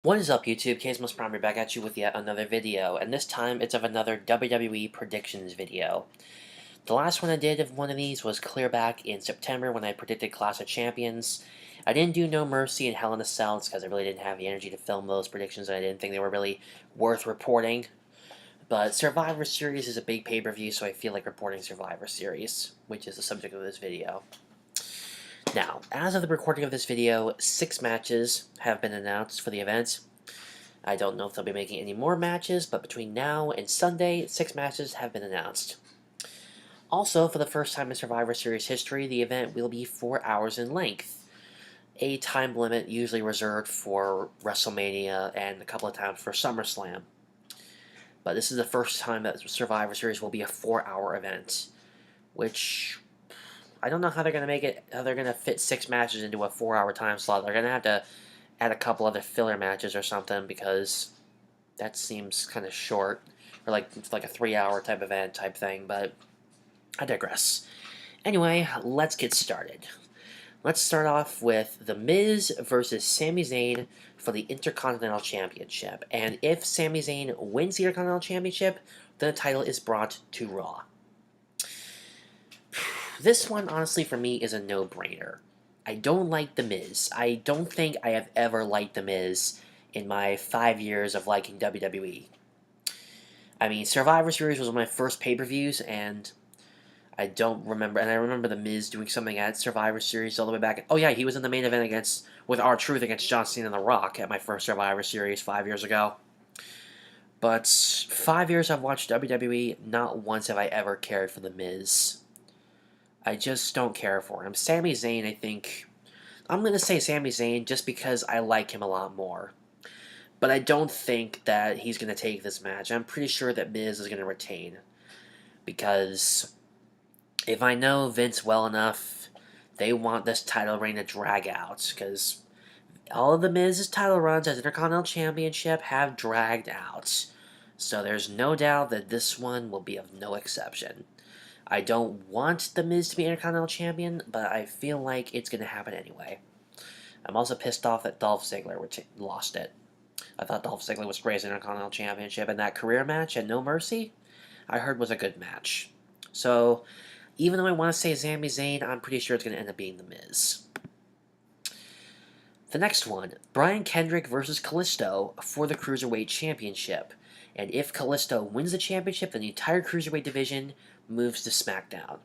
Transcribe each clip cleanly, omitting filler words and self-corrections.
What is up, YouTube? Kazmos Prime back at you with yet another video, and this time it's of another WWE predictions video. The last one I did of one of these was clear back in September when I predicted Clash of Champions. I didn't do No Mercy and Hell in a Cell because I really didn't have the energy to film those predictions, and I didn't think they were really worth reporting. But Survivor Series is a big pay-per-view, so I feel like reporting Survivor Series, which is the subject of this video. Now, as of the recording of this video, 6 matches have been announced for the event. I don't know if they'll be making any more matches, but between now and Sunday, 6 matches have been announced. Also, for the first time in Survivor Series history, the event will be 4 hours in length, a time limit usually reserved for WrestleMania and a couple of times for SummerSlam. But this is the first time that Survivor Series will be a 4-hour event, which I don't know how they're going to make it, how they're going to fit 6 matches into a 4-hour time slot. They're going to have to add a couple other filler matches or something because that seems kind of short. Or like a 3-hour type event type thing, but I digress. Anyway, let's get started. Let's start off with The Miz versus Sami Zayn for the Intercontinental Championship. And if Sami Zayn wins the Intercontinental Championship, then the title is brought to Raw. This one, honestly, for me, is a no-brainer. I don't like The Miz. I don't think I have ever liked The Miz in my 5 years of liking WWE. I mean, Survivor Series was one of my first pay-per-views, and I don't remember, and I remember The Miz doing something at Survivor Series all the way back. Oh yeah, he was in the main event with R-Truth against John Cena and The Rock at my first Survivor Series 5 years ago. But 5 years I've watched WWE, not once have I ever cared for The Miz. I just don't care for him. Sami Zayn, I think... I'm going to say Sami Zayn just because I like him a lot more. But I don't think that he's going to take this match. I'm pretty sure that Miz is going to retain. Because if I know Vince well enough, they want this title reign to drag out. Because all of the Miz's title runs as Intercontinental Championship have dragged out. So there's no doubt that this one will be of no exception. I don't want The Miz to be Intercontinental Champion, but I feel like it's going to happen anyway. I'm also pissed off that Dolph Ziggler lost it. I thought Dolph Ziggler was great as Intercontinental Championship, and that career match at No Mercy, I heard was a good match. So, even though I want to say Sami Zayn, I'm pretty sure it's going to end up being The Miz. The next one, Brian Kendrick versus Kalisto for the Cruiserweight Championship. And if Kalisto wins the championship, then the entire Cruiserweight division moves to Smackdown.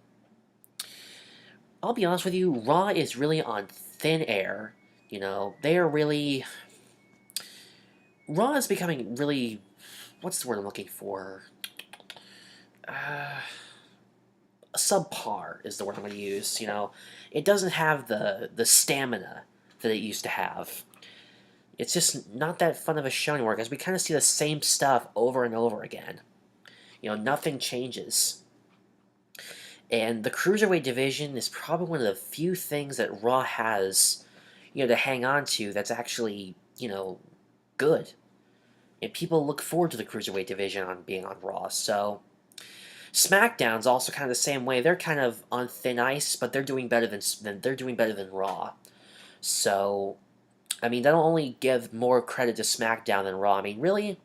I'll be honest with you, Raw is really on thin air. You know, they are really... Raw is becoming really... What's the word I'm looking for? Subpar is the word I'm going to use, you know. It doesn't have the stamina that it used to have. It's just not that fun of a show anymore because we kind of see the same stuff over and over again. You know, nothing changes. And the Cruiserweight division is probably one of the few things that Raw has, you know, to hang on to that's actually, you know, good. And people look forward to the Cruiserweight division on being on Raw, so... SmackDown's also kind of the same way. They're kind of on thin ice, but they're doing better than Raw. So, I mean, that'll only give more credit to SmackDown than Raw. I mean, really,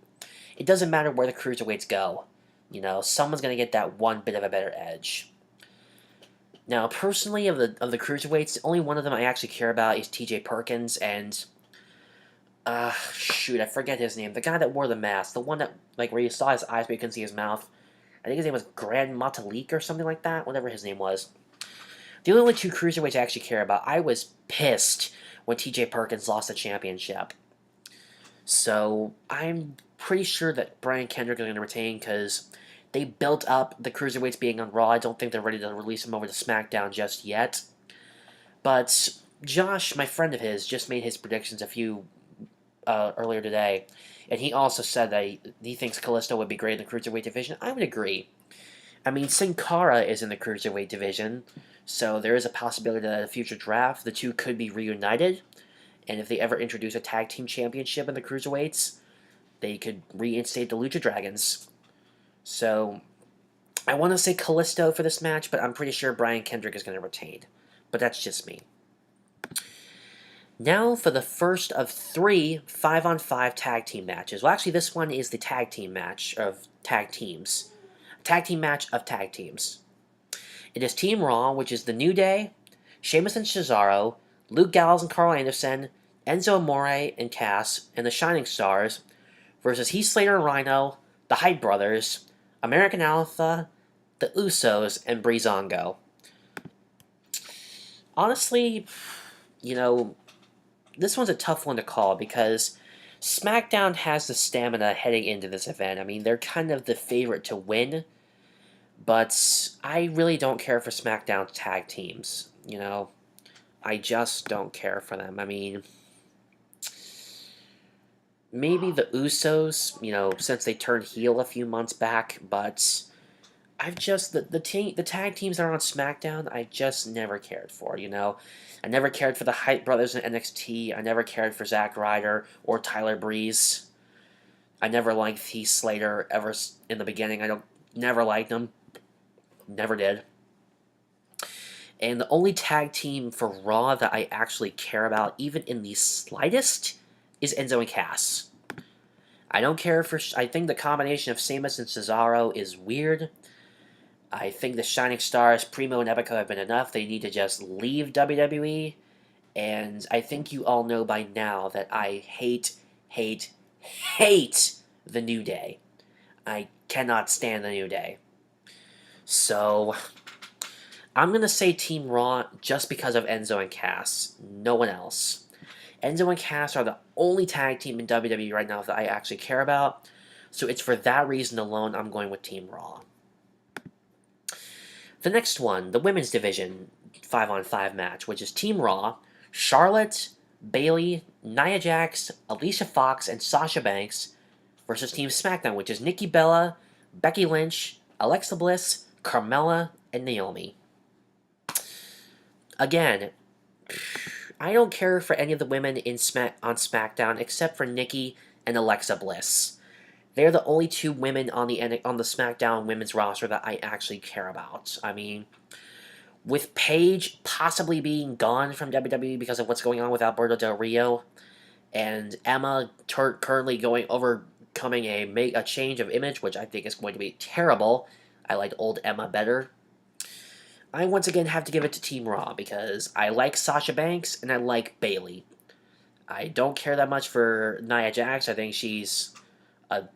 it doesn't matter where the Cruiserweights go. You know, someone's going to get that one bit of a better edge. Now, personally, of the Cruiserweights, only one of them I actually care about is T.J. Perkins, and... shoot, I forget his name. The guy that wore the mask. The one that, like, where you saw his eyes but you couldn't see his mouth. I think his name was Grand Metalik or something like that, whatever his name was. The only 2 Cruiserweights I actually care about, I was pissed when T.J. Perkins lost the championship. So, I'm pretty sure that Brian Kendrick is going to retain because they built up the Cruiserweights being on Raw. I don't think they're ready to release them over to SmackDown just yet. But Josh, my friend of his, just made his predictions a few earlier today, and he also said that he thinks Kalisto would be great in the Cruiserweight division. I would agree. I mean, Sin Cara is in the Cruiserweight division, so there is a possibility that in a future draft, the two could be reunited, and if they ever introduce a tag team championship in the Cruiserweights, they could reinstate the Lucha Dragons. So, I want to say Kalisto for this match, but I'm pretty sure Brian Kendrick is going to retain. But that's just me. Now for the first of 3 5-on-5 tag team matches. Well, actually, this one is the tag team match of tag teams. Tag team match of tag teams. It is Team Raw, which is The New Day, Sheamus and Cesaro, Luke Gallows and Carl Anderson, Enzo Amore and Cass, and the Shining Stars, versus Heath Slater and Rhino, the Hype Brothers, American Alpha, the Usos, and Breezango. Honestly, you know, this one's a tough one to call because SmackDown has the stamina heading into this event. I mean, they're kind of the favorite to win, but I really don't care for SmackDown tag teams. I just don't care for them. I mean, maybe the Usos, since they turned heel a few months back, but I've just the tag teams that are on SmackDown, I just never cared for. I never cared for the Hype Brothers in NXT. I never cared for Zack Ryder or Tyler Breeze. I never liked Heath Slater ever in the beginning. Never liked him. Never did. And the only tag team for Raw that I actually care about, even in the slightest, is Enzo and Cass. I don't care for... I think the combination of Sheamus and Cesaro is weird. I think the Shining Stars, Primo and Epico, have been enough. They need to just leave WWE. And I think you all know by now that I hate the New Day. I cannot stand the New Day. So, I'm going to say Team Raw just because of Enzo and Cass. No one else. Enzo and Cass are the only tag team in WWE right now that I actually care about. So it's for that reason alone I'm going with Team Raw. The next one, the women's division 5-on-5 match, which is Team Raw, Charlotte, Bayley, Nia Jax, Alicia Fox, and Sasha Banks versus Team SmackDown, which is Nikki Bella, Becky Lynch, Alexa Bliss, Carmella, and Naomi. Again, I don't care for any of the women on SmackDown except for Nikki and Alexa Bliss. They're the only 2 women on the SmackDown women's roster that I actually care about. I mean, with Paige possibly being gone from WWE because of what's going on with Alberto Del Rio, and Emma currently overcoming a change of image, which I think is going to be terrible. I liked old Emma better. I once again have to give it to Team Raw because I like Sasha Banks and I like Bayley. I don't care that much for Nia Jax. I think she's kind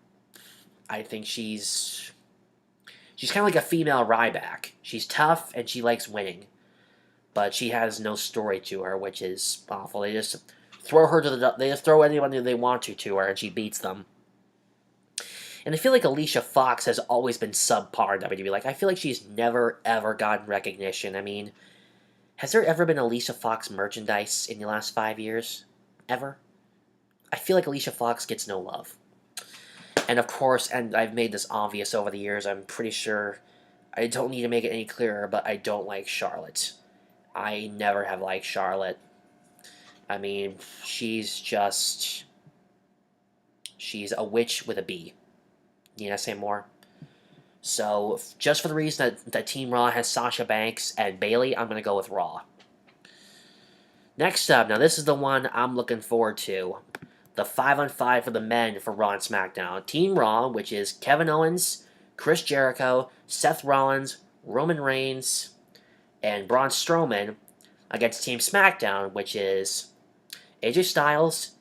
of like a female Ryback. She's tough and she likes winning, but she has no story to her, which is awful. They just throw anyone they want to her, and she beats them. And I feel like Alicia Fox has always been subpar in WWE. Like, I feel like she's never, ever gotten recognition. I mean, has there ever been Alicia Fox merchandise in the last 5 years? Ever? I feel like Alicia Fox gets no love. And of course, and I've made this obvious over the years, I'm pretty sure I don't need to make it any clearer, but I don't like Charlotte. I never have liked Charlotte. I mean, she's a witch with a B. Need I say more? So, just for the reason that Team Raw has Sasha Banks and Bayley, I'm going to go with Raw. Next up, now this is the one I'm looking forward to. The 5-on-5 for the men for Raw and SmackDown. Team Raw, which is Kevin Owens, Chris Jericho, Seth Rollins, Roman Reigns, and Braun Strowman, against Team SmackDown, which is AJ Styles,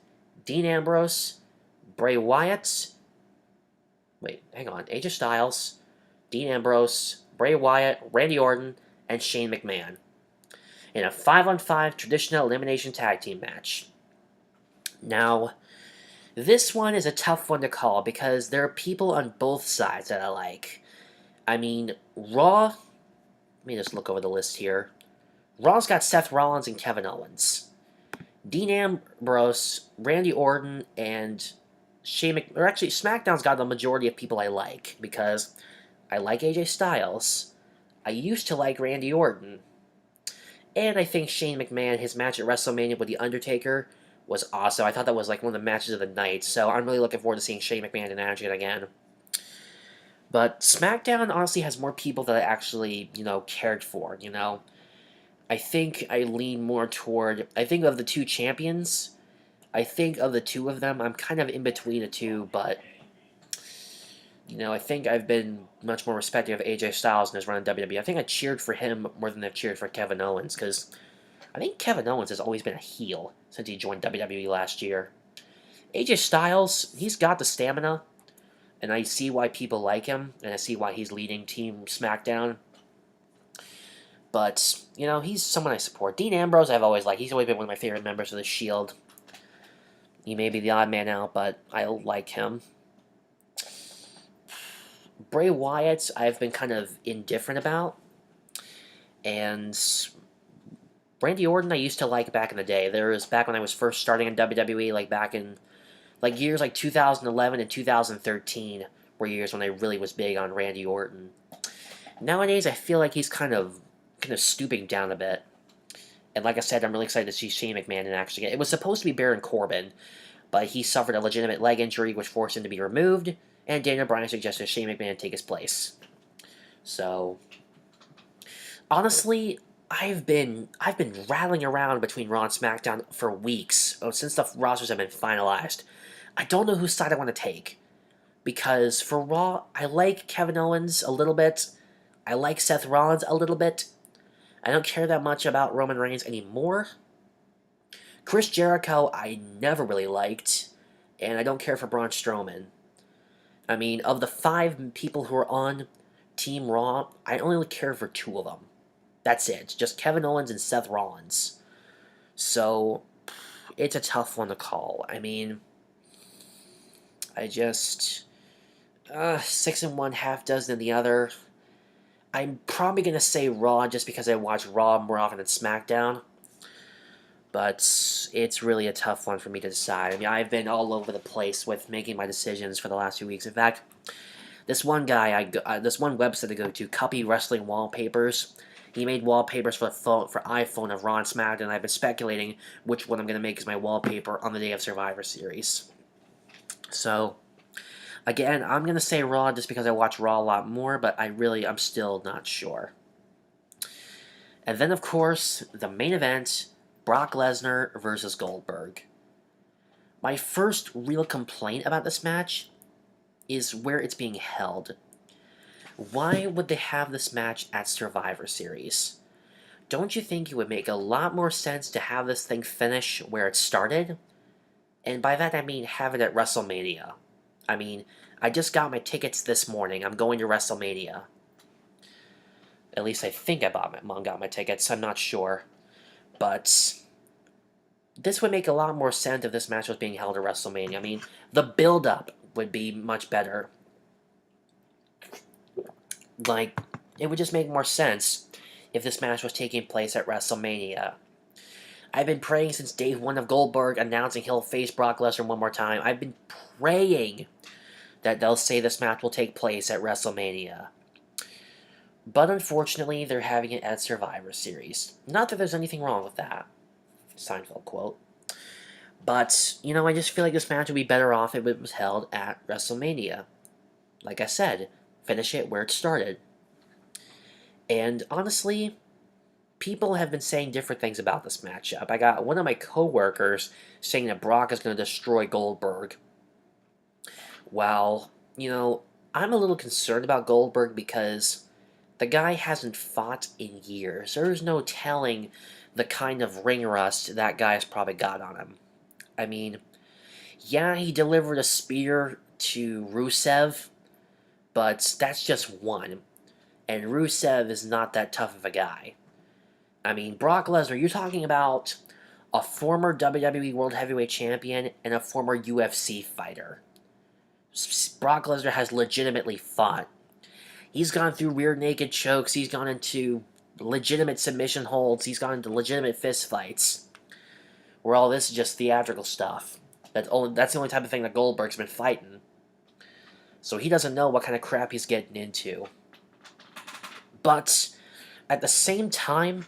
Dean Ambrose, Bray Wyatt. Wait, hang on. AJ Styles, Dean Ambrose, Bray Wyatt, Randy Orton, and Shane McMahon in a 5-on-5 traditional elimination tag team match. Now, this one is a tough one to call because there are people on both sides that I like. I mean, Raw, let me just look over the list here. Raw's got Seth Rollins and Kevin Owens. Dean Ambrose, Randy Orton, and actually, SmackDown's got the majority of people I like because I like AJ Styles. I used to like Randy Orton. And I think Shane McMahon, his match at WrestleMania with The Undertaker, was awesome. I thought that was like one of the matches of the night, so I'm really looking forward to seeing Shane McMahon in action again. But SmackDown honestly has more people that I actually, cared for, I think I lean more toward, I think of the two champions, I think of the two of them, I'm kind of in between the two, but, you know, I think I've been much more respecting of AJ Styles in his run in WWE. I think I cheered for him more than I've cheered for Kevin Owens, because I think Kevin Owens has always been a heel since he joined WWE last year. AJ Styles, he's got the stamina, and I see why people like him, and I see why he's leading Team Smackdown. But, you know, he's someone I support. Dean Ambrose, I've always liked. He's always been one of my favorite members of the Shield. He may be the odd man out, but I like him. Bray Wyatt, I've been kind of indifferent about. And Randy Orton, I used to like back in the day. There was back when I was first starting in WWE, like back in like years like 2011 and 2013 were years when I really was big on Randy Orton. Nowadays, I feel like he's kind of stooping down a bit. And like I said, I'm really excited to see Shane McMahon in action again. It was supposed to be Baron Corbin, but he suffered a legitimate leg injury, which forced him to be removed, and Daniel Bryan suggested Shane McMahon take his place. So, honestly, I've been rattling around between Raw and SmackDown for weeks since the rosters have been finalized. I don't know whose side I want to take, because for Raw, I like Kevin Owens a little bit, I like Seth Rollins a little bit. I don't care that much about Roman Reigns anymore. Chris Jericho, I never really liked, and I don't care for Braun Strowman. I mean, of the 5 people who are on Team Raw, I only care for 2 of them. That's it. Just Kevin Owens and Seth Rollins. So, it's a tough one to call. I mean, I just 6 in one, half dozen in the other. I'm probably going to say Raw just because I watch Raw more often than SmackDown. But it's really a tough one for me to decide. I mean, I've been all over the place with making my decisions for the last few weeks. In fact, this one guy, this one website I go to, Copy Wrestling Wallpapers, he made wallpapers for iPhone of Raw and SmackDown, and I've been speculating which one I'm going to make as my wallpaper on the day of Survivor Series. So, again, I'm going to say Raw just because I watch Raw a lot more, but I'm still not sure. And then, of course, the main event, Brock Lesnar versus Goldberg. My first real complaint about this match is where it's being held. Why would they have this match at Survivor Series? Don't you think it would make a lot more sense to have this thing finish where it started? And by that I mean have it at WrestleMania. I mean, I just got my tickets this morning. I'm going to WrestleMania. At least I think I got my tickets. I'm not sure. But this would make a lot more sense if this match was being held at WrestleMania. I mean, the build-up would be much better. Like, it would just make more sense if this match was taking place at WrestleMania. I've been praying since day 1 of Goldberg announcing he'll face Brock Lesnar one more time. I've been praying that they'll say this match will take place at WrestleMania. But unfortunately, they're having it at Survivor Series. Not that there's anything wrong with that. Seinfeld quote. But, you know, I just feel like this match would be better off if it was held at WrestleMania. Like I said, finish it where it started. And honestly, people have been saying different things about this matchup. I got one of my coworkers saying that Brock is going to destroy Goldberg. Well, you know, I'm a little concerned about Goldberg because the guy hasn't fought in years. There's no telling the kind of ring rust that guy's probably got on him. I mean, yeah, he delivered a spear to Rusev, but that's just one. And Rusev is not that tough of a guy. I mean, Brock Lesnar, you're talking about a former WWE World Heavyweight Champion and a former UFC fighter. Brock Lesnar has legitimately fought. He's gone through rear naked chokes, he's gone into legitimate submission holds, he's gone into legitimate fist fights. Where all this is just theatrical stuff. That's the only type of thing that Goldberg's been fighting. So he doesn't know what kind of crap he's getting into. But at the same time,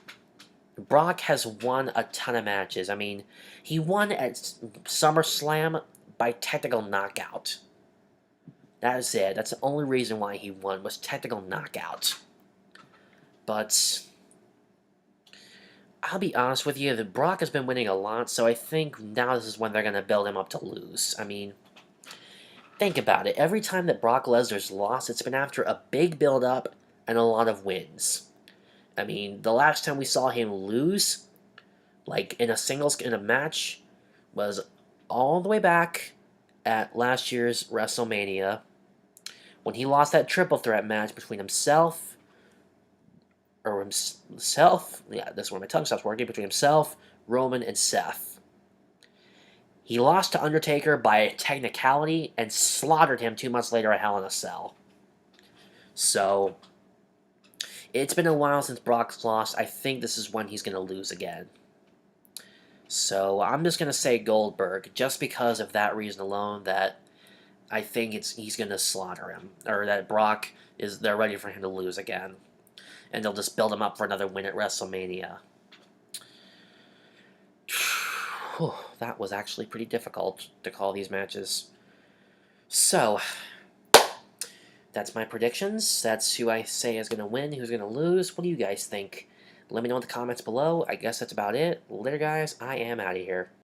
Brock has won a ton of matches. I mean, he won at SummerSlam by technical knockout. That is it. That's the only reason why he won, was technical knockout. But I'll be honest with you, the Brock has been winning a lot, so I think now this is when they're going to build him up to lose. I mean, think about it. Every time that Brock Lesnar's lost, it's been after a big build-up and a lot of wins. I mean, the last time we saw him lose, like in a match, was all the way back at last year's WrestleMania when he lost that triple threat match between yeah, this is where my tongue stops working, between himself, Roman, and Seth. He lost to Undertaker by a technicality and slaughtered him 2 months later at Hell in a Cell. So, it's been a while since Brock's lost. I think this is when he's going to lose again. So, I'm just going to say Goldberg, just because of that reason alone, that I think he's going to slaughter him. Or that they're ready for him to lose again. And they'll just build him up for another win at WrestleMania. That was actually pretty difficult to call these matches. So, that's my predictions. That's who I say is going to win, who's going to lose. What do you guys think? Let me know in the comments below. I guess that's about it. Later, guys. I am out of here.